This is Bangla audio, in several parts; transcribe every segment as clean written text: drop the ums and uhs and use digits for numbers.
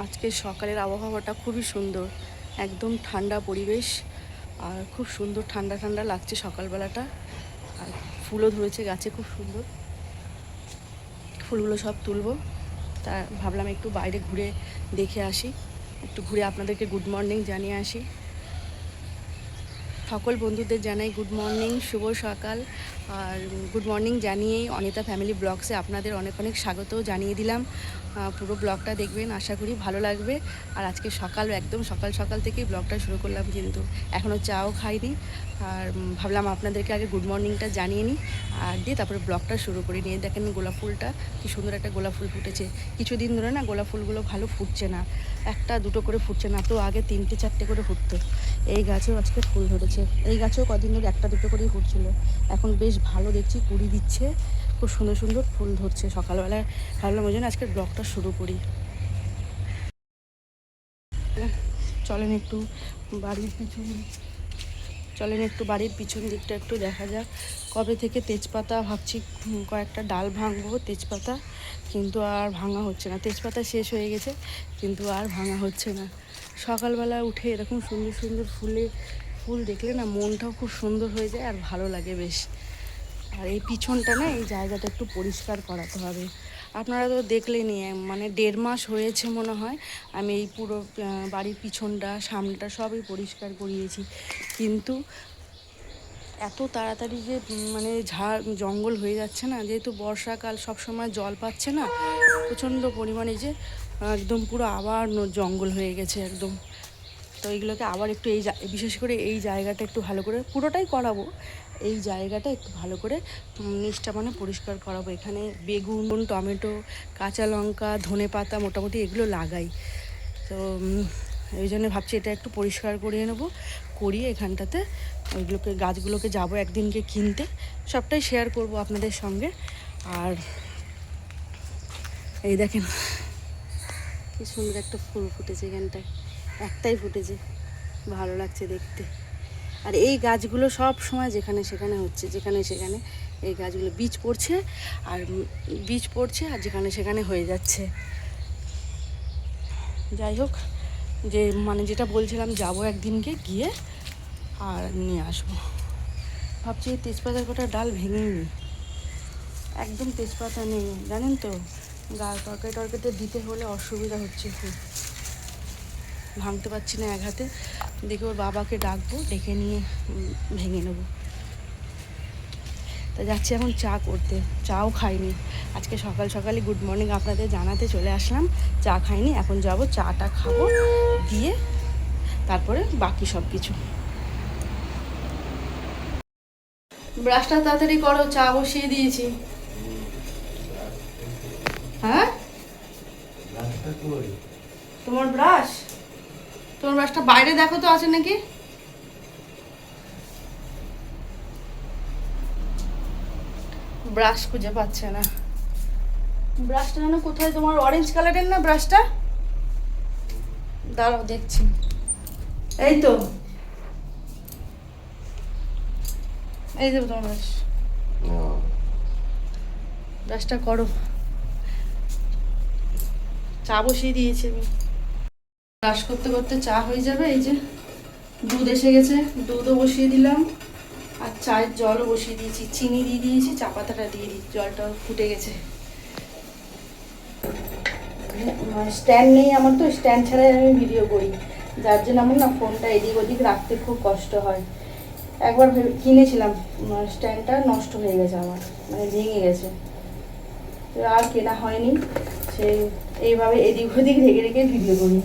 আজকে সকালের আবহাওয়াটা খুবই সুন্দর, একদম ঠান্ডা পরিবেশ। আর খুব সুন্দর ঠান্ডা ঠান্ডা লাগছে সকালবেলাটা। আর ফুলও ধরেছে গাছে, খুব সুন্দর ফুলগুলো সব তুলবো। তা ভাবলাম একটু বাইরে ঘুরে দেখে আসি, একটু ঘুরে আপনাদেরকে গুড মর্নিং জানিয়ে আসি। সকল বন্ধুদের জানাই গুড মর্নিং, শুভ সকাল। আর গুড মর্নিং জানিয়েই অনিতা ফ্যামিলি ব্লগসে আপনাদের অনেক অনেক স্বাগতও জানিয়ে দিলাম। পুরো ব্লগটা দেখবেন, আশা করি ভালো লাগবে। আর আজকে সকাল একদম সকাল সকাল থেকেই ব্লগটা শুরু করলাম, কিন্তু এখনও চাও খাইনি। আর ভাবলাম আপনাদেরকে আগে গুড মর্নিংটা জানিয়ে নিই, আর দিয়ে তারপরে ব্লগটা শুরু করি। নিয়ে দেখেন গোলাপ ফুলটা কি সুন্দর, একটা গোলাপ ফুল ফুটেছে। কিছুদিন ধরে না গোলাপ ফুলগুলো ভালো ফুটছে না, একটা দুটো করে ফুটছে না, তো আগে 3টে 4টে করে ফুটতো। এই গাছেও আজকে ফুল ধরেছে, এই গাছেও কদিন ধরে একটা দুটো করেই ফুটছিল, এখন বেশ ভালো দেখছি কুড়ি দিচ্ছে, খুব সুন্দর সুন্দর ফুল ধরছে। সকালবেলায় ভাবলাম ওই জন্য আজকের ব্লগটা শুরু করি। চলেন একটু বাড়ির পিছন চলেন একটু বাড়ির পিছন দিকটা একটু দেখা যাক। কবে থেকে তেজপাতা ভাবছি কয়েকটা ডাল ভাঙবো তেজপাতা, কিন্তু আর ভাঙা হচ্ছে না। তেজপাতা শেষ হয়ে গেছে, কিন্তু আর ভাঙা হচ্ছে না। সকালবেলা উঠে এরকম সুন্দর সুন্দর ফুল দেখলে না মনটাও খুব সুন্দর হয়ে যায় আর ভালো লাগে বেশ। আর এই পিছনটা না, এই জায়গাটা একটু পরিষ্কার করাতে হবে। আপনারা তো দেখলেনই, মানে 1.5 মাস হয়েছে মনে হয় আমি এই পুরো বাড়ির পিছনটা সামনেটা সবই পরিষ্কার করিয়েছি, কিন্তু এত তাড়াতাড়ি যে মানে ঝাড় জঙ্গল হয়ে যাচ্ছে না, যেহেতু বর্ষাকাল সব সময় জল পাচ্ছে না প্রচণ্ড পরিমাণে, যে একদম পুরো আবার জঙ্গল হয়ে গেছে একদম। তো এইগুলোকে আবার একটু বিশেষ করে এই জায়গাটা একটু ভালো করে, পুরোটাই করাবো, এই জায়গাটা একটু ভালো করে নিচটা মানে পরিষ্কার করাবো। এখানে বেগুন, টমেটো, কাঁচা লঙ্কা, ধনেপাতা মোটামুটি এগুলো লাগাই। তো এই জন্য ভাবছি এটা একটু পরিষ্কার করিয়ে নেবো, করিয়ে এখানটাতে ওইগুলোকে গাছগুলোকে যাবো একদিনকে কিনতে, সবটাই শেয়ার করব আপনাদের সঙ্গে। আর এই দেখেন কি সুন্দর একটা ফুল ফুটেছে এখানটায়, একটাই ফুটেছে, ভালো লাগছে দেখতে। আর এই গাছগুলো সব সময় যেখানে সেখানে হচ্ছে, যেখানে সেখানে এই গাছগুলো বীজ পড়ছে আর যেখানে সেখানে হয়ে যাচ্ছে। যাই হোক, যে মানে যেটা বলছিলাম, যাব একদিনকে গিয়ে আর নিয়ে আসবো। ভাবছি এই তেজপাতার কটা ডাল ভেঙেই নি, একদম তেজপাতা নেই জানেন তো, তরকারি টরকারিতে দিতে হলে অসুবিধা হচ্ছে খুব, ভাঙতে পারছি না এক হাতে। দেখে ওর বাবাকে ডাকবো, ডেকে নিয়ে ভেঙে নেবো। তা যাচ্ছি এখন চা করতে, চাও খাইনি আজকে। সকাল সকালই গুড মর্নিং আপনাদের জানাতে চলে আসলাম, চা খাইনি, এখন যাব চাটা খাবো, দিয়ে তারপরে বাকি সব কিছু। ব্রাশটা তাড়াতাড়ি করো, চা বসিয়ে দিয়েছি। হ্যাঁ, তোমার ব্রাশটা বাইরে দেখো তো আছে নাকি। ব্রাশ খুঁজে পাচ্ছে না, ব্রাশটা যেন কোথায়, তোমার অরেঞ্জ কালারের না ব্রাশটা, দাঁড়াও দেখছি। এই তো, এই দেবো তোমার ব্রাশটা করো। চা বসিয়ে দিয়েছি আমি, ব্রাশ করতে করতে চা হয়ে যাবে। এই যে দুধ এসে গেছে, দুধও বসিয়ে দিলাম, আর চায়ের জলও বসিয়ে দিয়েছি, চিনি দিয়ে দিয়েছি, চা পাতাটা দিয়ে দিই, জলটা ফুটে গেছে। স্ট্যান্ড নেই আমার, তো স্ট্যান্ড ছাড়াই আমি ভিডিও করি, যার জন্য আমার না ফোনটা এদিক ওদিক রাখতে খুব কষ্ট হয়। একবার কিনেছিলাম, স্ট্যান্ডটা নষ্ট হয়ে গেছে আমার, মানে ভেঙে গেছে, আর কেনা হয়নি। সে এইভাবে এদিক ওদিক রেখে রেখে ভিডিও করি।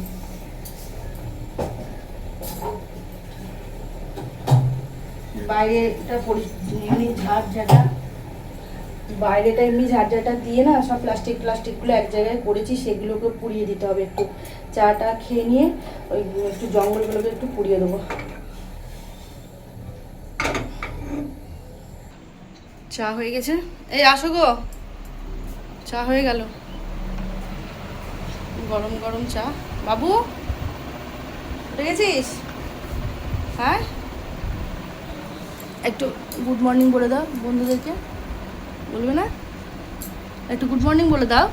বাইরেটা এমনি ঝাড়ঝাটা, বাইরেটা এমনি ঝাড়ঝাটা দিয়ে না সব প্লাস্টিকগুলো এক জায়গায় করেছি, সেগুলোকে পুড়িয়ে দিতে হবে একটু। চাটা খেয়ে নিয়ে ওই একটু জঙ্গলগুলোকে একটু পুড়িয়ে দেবো। চা হয়ে গেছে, এই আসো গো, চা হয়ে গেল, গরম গরম চা। বাবু উঠে গেছিস? হ্যাঁ, একটু গুড মর্নিং বলে দাও বন্ধুদেরকে, বলবে না? একটু গুড মর্নিং বলে দাও,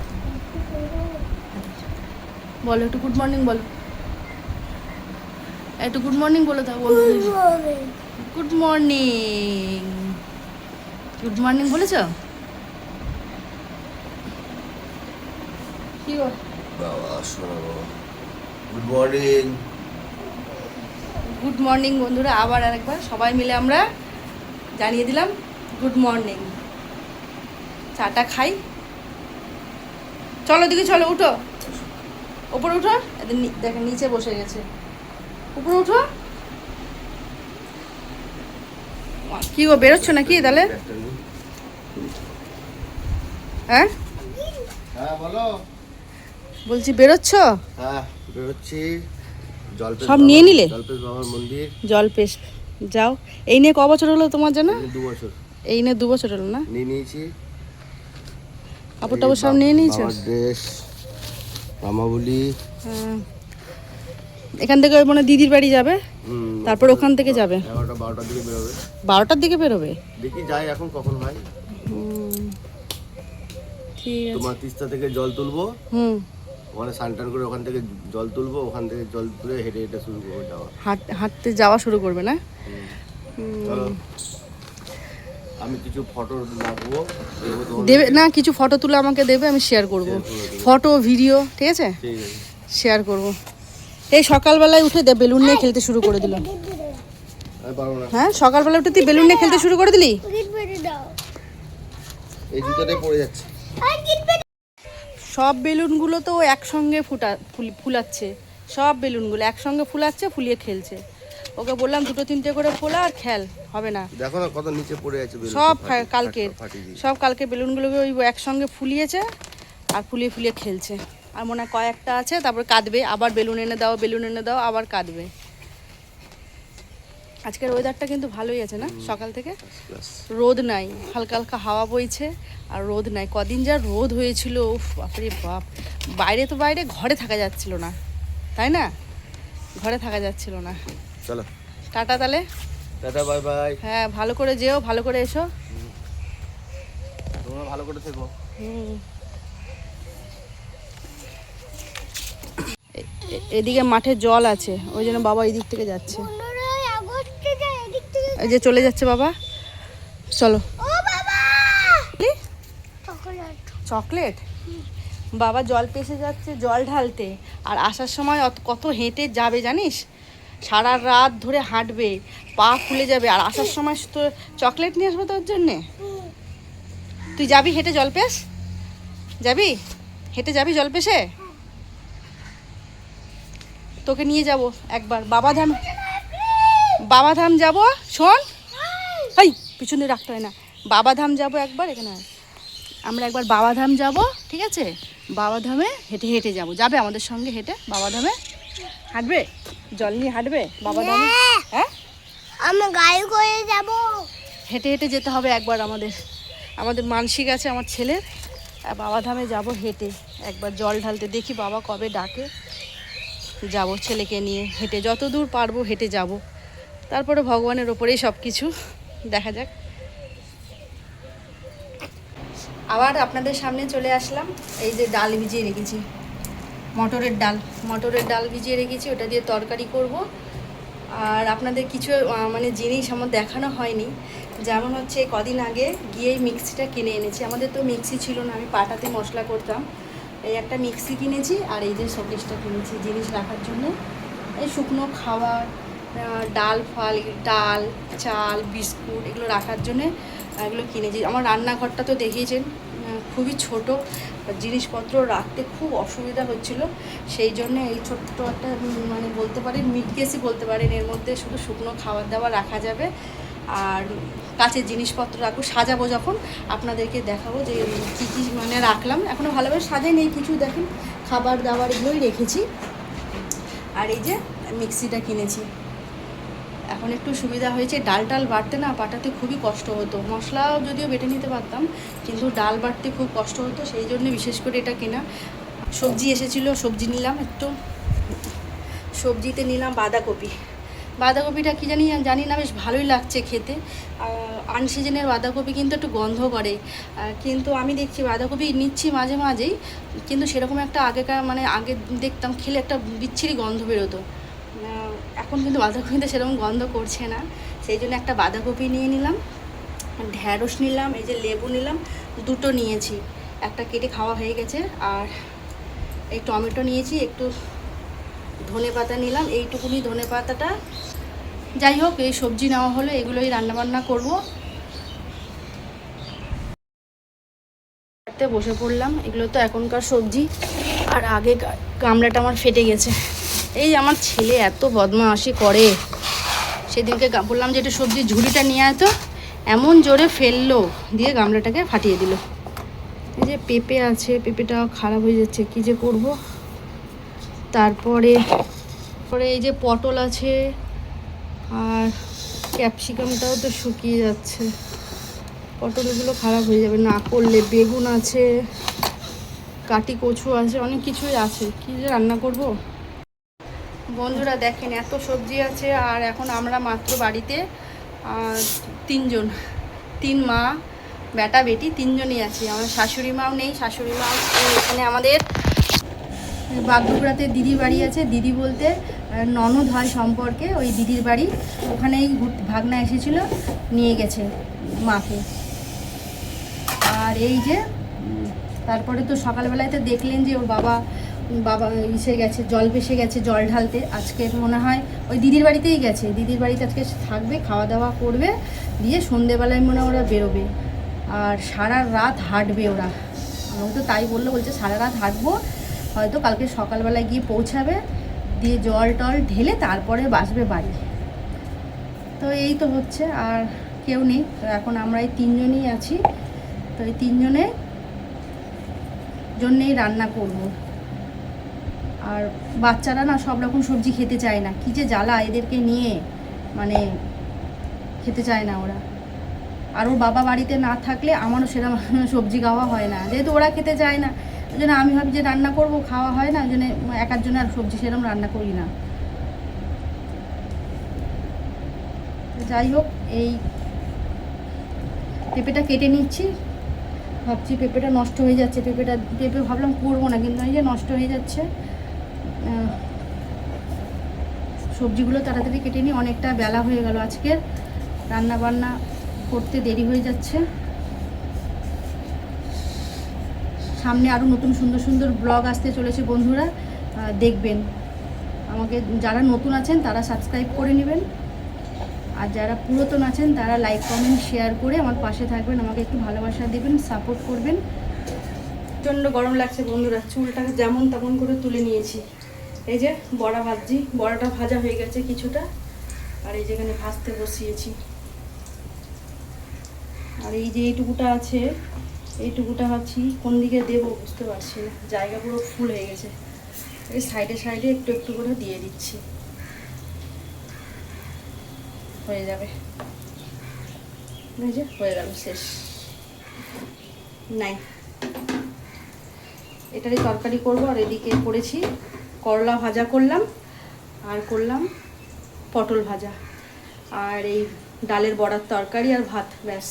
বলো একটু গুড মর্নিং বলো, একটু গুড মর্নিং বলে দাও। গুড মর্নিং, গুড মর্নিং বলেছ? কি গো বাবা শোনো, গুড মর্নিং। গুড মর্নিং বন্ধুরা, আবার আরেকবার সবাই মিলে আমরা জানিয়ে দিলাম গুড মর্নিং। চাটা খাই, চলো দিকে চলো, উঠো ওপরে উঠো। দেখেন নিচে বসে গেছে, উপরে উঠো। কি গো বেরোচ্ছ নাকি তাহলে? হ্যাঁ হ্যাঁ বলো। বলছি বেরোচ্ছ? হ্যাঁ বেরোচ্ছি। জলপেশ সব নিয়ে নিলে? জলপেশ বাবার মন্দির। জলপেশ যাও। এই নিয়ে ক বছর হলো তোমার জানা? 2 বছর। এই নিয়ে 2 বছর হলো না? নিয়ে নিয়েছি। কাপড় টাপড় সব নিয়ে নিয়েছো? বাবার ড্রেস, রামাবলি। হ্যাঁ। এখান থেকে মানে দিদির বাড়ি যাবে, তারপর ওখান থেকে যাবে 11টা 12টার দিকে বেরোবে। 12টার দিকে বেরোবে? দেখি যাই এখন কখন হয়। ঠিক আছে। তোমার তিস্তা থেকে জল তুলবো, হুম, ওখানে স্নান করে ওখান থেকে জল তুলবো, ওখান থেকে জল তুলে হেঁটে হেঁটে শুরু করবো যাওয়া। হাঁটতে যাওয়া শুরু করবে না? চলো, আমি কিছু ফটো রাখবো, দেবে না? কিছু ফটো তুলে আমাকে দেবে, আমি শেয়ার করব। ফটো ভিডিও ঠিক আছে, ঠিক আছে শেয়ার করব। এই সকালবেলায় উঠে বেলুন নিয়ে খেলতে শুরু করে দিল। আমি পারবো না। হ্যাঁ, সকালবেলা উঠে তুই বেলুন নিয়ে খেলতে শুরু করে দিলি? এই জুতোটাই পড়ে যাচ্ছে। সব বেলুনগুলো তো একসঙ্গে ফুলাচ্ছে, সব বেলুনগুলো একসঙ্গে ফুলাচ্ছে, ফুলিয়ে খেলছে। ওকে বললাম 2-3টে করে ফোলা আর খেল, হবে না। দেখো না কত নিচে পড়ে আছে বেলুন, সব কালকের, সব কালকে বেলুনগুলোকে ওই একসঙ্গে ফুলিয়েছে আর ফুলিয়ে ফুলিয়ে খেলছে। আর মনে হয় কয়েকটা আছে, তারপর কাঁদবে, আবার বেলুন এনে দাও, বেলুন এনে দাও, আবার কাঁদবে। আজকের ওয়েদারটা কিন্তু ভালোই আছে না? সকাল থেকে রোদ নাই, হালকা হালকা হাওয়া বইছে আর রোদ নাই। কদিন যা রোদ হয়েছিল, উফ বাপরে বাপ। বাইরে তো বাইরে, ঘরে থাকা যাচ্ছিল না, তাই না? ঘরে থাকা যাচ্ছিল না। চলো টাটা তাহলে, টাটা বাই বাই। হ্যাঁ ভালো করে যেও, ভালো করে এসো। তোমরা ভালো করে থেকো। এদিকে মাঠে জল আছে, ওই জন্য বাবা এই দিক থেকে যাচ্ছে। এই যে চলে যাচ্ছে বাবা, চলো। চকলেট? বাবা জল পেছে যাচ্ছে জল ঢালতে, আর আসার সময় কত হেঁটে যাবে জানিস? সারা রাত ধরে হাঁটবে, পা ফুলে যাবে। আর আসার সময় তো চকলেট নিয়ে আসবো তোর জন্যে। তুই যাবি হেঁটে জল পেশ? যাবি হেঁটে, যাবি জল পেশে? তোকে নিয়ে যাব একবার বাবাধাম, বাবাধাম যাব। শোন, এই পিছন দিয়ে রাখতে হয় না। বাবাধাম যাব একবার, এখানে আমরা একবার বাবাধাম যাব, ঠিক আছে? বাবাধামে হেঁটে হেঁটে যাব, যাবে আমাদের সঙ্গে হেঁটে বাবাধামে? হাঁটবে, জল নিয়ে হাঁটবে বাবাধামে? হ্যাঁ, আমি গাড়ি করে যাব। হেঁটে হেঁটে যেতে হবে একবার। আমাদের মানসিক আছে আমার ছেলের, বাবাধামে যাব হেঁটে একবার জল ঢালতে। দেখি বাবা কবে ডাকে, যাব ছেলেকে নিয়ে হেঁটে, যত দূর পারবো হেঁটে যাব। তারপরে ভগবানের ওপরেই সব কিছু, দেখা যাক। আবার আপনাদের সামনে চলে আসলাম। এই যে ডাল ভিজিয়ে রেখেছি, মটরের ডাল ভিজিয়ে রেখেছি, ওটা দিয়ে তরকারি করব। আর আপনাদের কিছু মানে জিনিস আমার দেখানো হয়নি, যেমন হচ্ছে কদিন আগে গিয়ে মিক্সিটা কিনে এনেছি। আমাদের তো মিক্সি ছিল না, আমি পাটাতে মশলা করতাম। এই একটা মিক্সি কিনেছি, আর এই যে শোকেসটা কিনেছি জিনিস রাখার জন্য। এই শুকনো খাবার, ডাল চাল বিস্কুট এগুলো রাখার জন্যে এগুলো কিনেছি। আমার রান্নাঘরটা তো দেখিয়েছেন, খুবই ছোট, জিনিসপত্র রাখতে খুব অসুবিধা হচ্ছিল। সেই জন্য এই ছোট্ট একটা মানে বলতে পারেন মিট কেসই বলতে পারেন, এর মধ্যে শুধু শুকনো খাবার দাবার রাখা যাবে আর কাচের জিনিসপত্র রাখবো। সাজাবো যখন আপনাদেরকে দেখাবো যে কী কী মানে রাখলাম। এখনও ভালোভাবে সাজাই নেই কিছু, দেখেন খাবার দাবার এগুলোই রেখেছি। আর এই যে মিক্সিটা কিনেছি, এখন একটু সুবিধা হয়েছে। ডাল বাটতে না পাটাতে খুবই কষ্ট হতো, মশলাও যদিও বেটে নিতে পারতাম, কিন্তু ডাল বাটতে খুব কষ্ট হতো, সেই জন্য বিশেষ করে এটা কেনা। সবজি এসেছিলো, সবজি নিলাম একটু। সবজিতে নিলাম বাঁধাকপি, বাঁধাকপিটা কী জানি না, বেশ ভালোই লাগছে খেতে। আনসিজনের বাঁধাকপি কিন্তু একটু গন্ধ করে, কিন্তু আমি দেখছি বাঁধাকপি নিচ্ছি মাঝে মাঝেই, কিন্তু সেরকম একটা আগেকার মানে আগে দেখতাম খেলে একটা বিচ্ছিরি গন্ধ বেরোতো। এখন কিন্তু বাঁধাকপিতে সেরকম গন্ধ করছে না, সেই জন্য একটা বাঁধাকপি নিয়ে নিলাম, ঢ্যাঁড়স নিলাম, এই যে লেবু নিলাম, দুটো নিয়েছি, একটা কেটে খাওয়া হয়ে গেছে। আর এই টমেটো নিয়েছি, একটু ধনেপাতা নিলাম, এইটুকুনি ধনেপাতাটা। যাই হোক, এই সবজি নেওয়া হলো, এগুলোই রান্নাবান্না করব। বসে পড়লাম, এগুলো তো এখনকার সবজি। আর আগে গামলাটা আমার ফেটে গেছে। এই আমার ছেলে এত বদমাশি করে, সেদিনকে বললাম যে একটু সবজির ঝুড়িটা নিয়ে আয় তো, এমন জোরে ফেললো, দিয়ে গামলাটাকে ফাটিয়ে দিল। এই যে পেঁপে আছে, পেঁপেটাও খারাপ হয়ে যাচ্ছে, কী যে করব। তারপরে এই যে পটল আছে, আর ক্যাপসিকামটাও তো শুকিয়ে যাচ্ছে, পটলগুলো খারাপ হয়ে যাবে না করলে। বেগুন আছে, কাটি কচু আছে, অনেক কিছুই আছে, কী যে রান্না করব। বন্ধুরা দেখেন, এত সবজি আছে, আর এখন আমরা মাত্র বাড়িতে 3 জন, 3 মা বেটা বেটি 3জনই আছি। আমার শাশুড়ি মাও নেই, শাশুড়ি মা এখানে আমাদের বাগডোগরাতে দিদির বাড়ি আছে। দিদি বলতে ননদ হয় সম্পর্কে, ওই দিদির বাড়ি, ওখানেই ভাগনা এসেছিলো, নিয়ে গেছে মাকে। আর এই যে তারপরে তো সকালবেলায় তো দেখলেন যে ওর বাবা এসে গেছে, জল ভেসে গেছে, জল ঢালতে। আজকে মনে হয় ওই দিদির বাড়িতেই গেছে, দিদির বাড়িতে আজকে থাকবে, খাওয়া দাওয়া করবে, দিয়ে সন্ধেবেলায় মনে হয় ওরা বেরোবে। আর সারা রাত হাঁটবে ওরা, আমাকে তো তাই বলছে সারা রাত হাঁটবো, হয়তো কালকে সকালবেলায় গিয়ে পৌঁছাবে, দিয়ে জল টল ঢেলে তারপরে বাসবে বাড়ি। তো এই তো হচ্ছে, আর কেউ নেই। তো এখন আমরা এই 3জনই আছি, তো এই 3জনের জন্যেই রান্না করব। আর বাচ্চারা না সব রকম সবজি খেতে চায় না, কী যে জ্বালা এদেরকে নিয়ে, মানে খেতে চায় না ওরা। আর ওর বাবা বাড়িতে না থাকলে আমারও সেরকম সবজি খাওয়া হয় না, যেহেতু ওরা খেতে চায় না, ওই জন্য আমি ভাবি যে রান্না করব, খাওয়া হয় না, ওই জন্য একার জন্য আর সবজি সেরকম রান্না করি না। যাই হোক, এই পেঁপেটা কেটে নিচ্ছি, ভাবছি পেঁপেটা নষ্ট হয়ে যাচ্ছে, পেঁপে ভাবলাম করবো না, কিন্তু এই যে নষ্ট হয়ে যাচ্ছে। সবজিগুলো তাড়াতাড়ি কেটে নিই, অনেকটা বেলা হয়ে গেল, আজকের রান্না বান্না করতে দেরি হয়ে যাচ্ছে। সামনে আরও নতুন সুন্দর সুন্দর ব্লগ আসতে চলেছে বন্ধুরা, দেখবেন। আমাকে যারা নতুন আছেন তারা সাবস্ক্রাইব করে নেবেন, আর যারা পুরাতন আছেন তারা লাইক কমেন্ট শেয়ার করে আমার পাশে থাকবেন, আমাকে একটু ভালোবাসা দেবেন, সাপোর্ট করবেন। প্রচণ্ড গরম লাগছে বন্ধুরা, চুলটাকে যেমন তেমন করে তুলে নিয়েছি। এই যে বড়া ভাজছি, বড়াটা ভাজা হয়ে গেছে কিছুটা, আর এই যেখানে ভাজতে বসিয়েছি। আর এই যে এইটুকুটা আছে, এইটুকুটা ভাবছি কোন দিকে দেবো বুঝতে পারছি না, জায়গা পুরো ফুল হয়ে গেছে। এই সাইডে সাইডে একটু একটু করে দিয়ে দিচ্ছি, হয়ে যাবে। এই যে হয়ে গেল, শেষ। নাই, এটারই তরকারি করব। আর এদিকে করেছি করলা ভাজা করলাম, আর করলাম পটল ভাজা, আর এই ডালের বড়ার তরকারি আর ভাত, ব্যাস।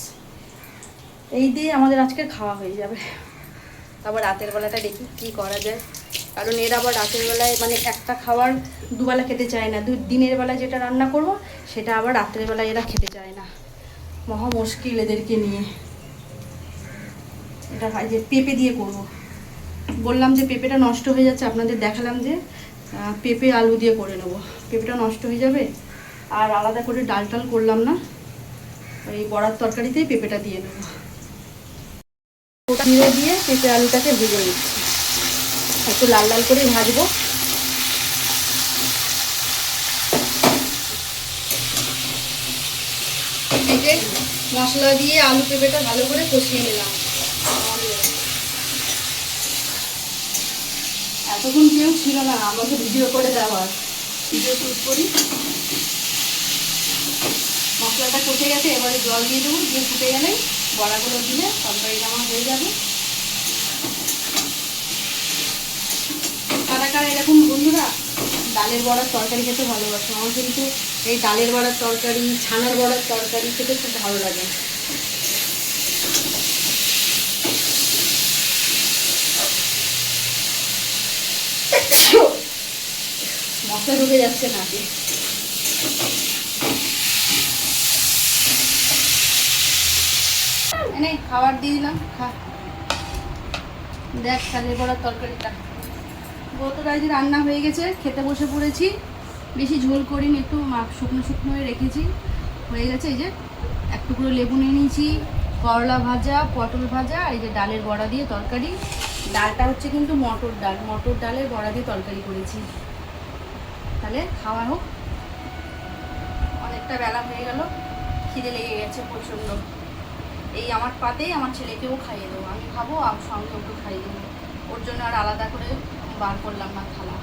এই দিয়ে আমাদের আজকের খাওয়া হয়ে যাবে। আবার রাতের বেলাটা দেখি কী করা যায়, কারণ এরা আবার রাতের বেলায় মানে একটা খাবার দুবেলা খেতে চায় না, দিনের বেলায় যেটা রান্না করব সেটা আবার রাত্রের বেলায় এরা খেতে চায় না, মহা মুশকিল এদেরকে নিয়ে। এটা হয় যে পেঁপে দিয়ে করব, বললাম যে পেঁপেটা নষ্ট হয়ে যাচ্ছে, আপনাদের দেখালাম যে পেঁপে আলু দিয়ে করে নেবো, পেঁপেটা নষ্ট হয়ে যাবে। আর আলাদা করে ডাল টাল করলাম না, এই বড়ার তরকারিতেই পেঁপেটা দিয়ে নেবো। ওটা ধীরে দিয়ে পেঁপে আলুটাকে ভেজে নিচ্ছি, একটু লাল লাল করে ভাজবো। এই যে মশলা দিয়ে আলু পেঁপেটা ভালো করে কষিয়ে নিলাম। এতক্ষণ কেউ ছিল না আমাকে ভিডিও করে দেওয়ার, ভিডিও শুট করি। মশলাটা কষে গেছে, এবারে জল দিয়ে দেবো, দিয়ে ফুটে গেলে বড়াগুলো দিলে তরকারিটা আমার হয়ে যাবে। কারা কারা এরকম বন্ধুরা ডালের বড়ার তরকারি খেতে ভালোবাসো। আমার কিন্তু এই ডালের বড়ার তরকারি, ছানার বড়ার তরকারি খেতে খুব ভালো লাগে। মশলা ঢুকে যাচ্ছে নাকি। এনে খাবার দিয়ে দিলাম, খা। দেখ ডালের বড়ার তরকারিটা গতটা যে রান্না হয়ে গেছে, খেতে বসে পড়েছি। বেশি ঝোল করিনি, একটু শুকনো শুকনো হয়ে রেখেছি, হয়ে গেছে। এই যে এক টুকরো লেবু নিয়ে নিয়েছি, করলা ভাজা, পটল ভাজা, আর এই যে ডালের বড়া দিয়ে তরকারি। ডালটা হচ্ছে কিন্তু মটর ডাল, মটর ডালের বড়া দিয়ে তরকারি করেছি। তাহলে খাওয়া হোক, অনেকটা বেলা হয়ে গেল, খিদে লেগে গেছে প্রচণ্ড। এই আমার পাতেই আমার ছেলেকেও খাইয়ে দেবো, আমি খাবো আর সঙ্গে ওকে খাইয়ে দেবো। ওর জন্য আর আলাদা করে বার করলাম না থালা।